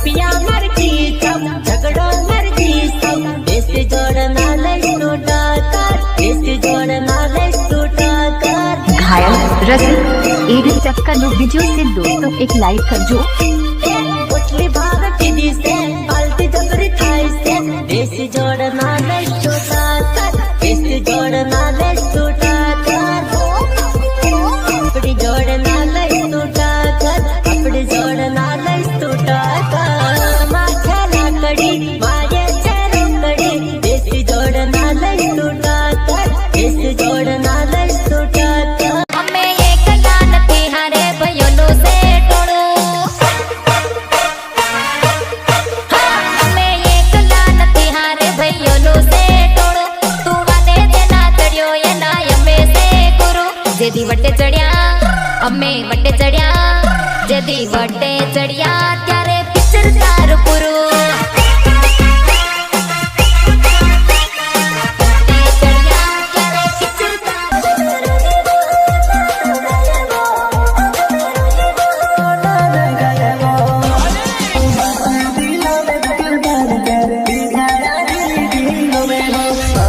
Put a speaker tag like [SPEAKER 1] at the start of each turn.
[SPEAKER 1] रुपया मर्जी सब झगड़ो मर्जी सब देश जोड़ना लई टूटा कर देश जोड़ना लई टूटा कर।
[SPEAKER 2] घायल रसिक एडी चक्का नो वीडियो से दोस्तों एक लाइक कर जो
[SPEAKER 1] उठली भारत दी से पालती जबरी थाई से देश जोड़ना लई टूटा कर देश जोड़ना लई टूटा कर। अपनी जोड़ना लई टूटा कर अपनी जोड़ना लई टूटा कर। माँ खेला कड़ी माये चेहरे कड़ी देश जोड़ना लई टूटा कर देश जोड़ना लई टूटा कर।
[SPEAKER 3] અમે એકલા નથી હારે ભઈઓનું છે ટોળું અમે એકલા નથી હારે ભઈઓનું છે ટોળું તું વાદે તેના ચડ્યો એના અમે છે ગુરુ જેદી વટે ચડ્યા અમે વટે ચડ્યા જેદી વટે ચડ્યા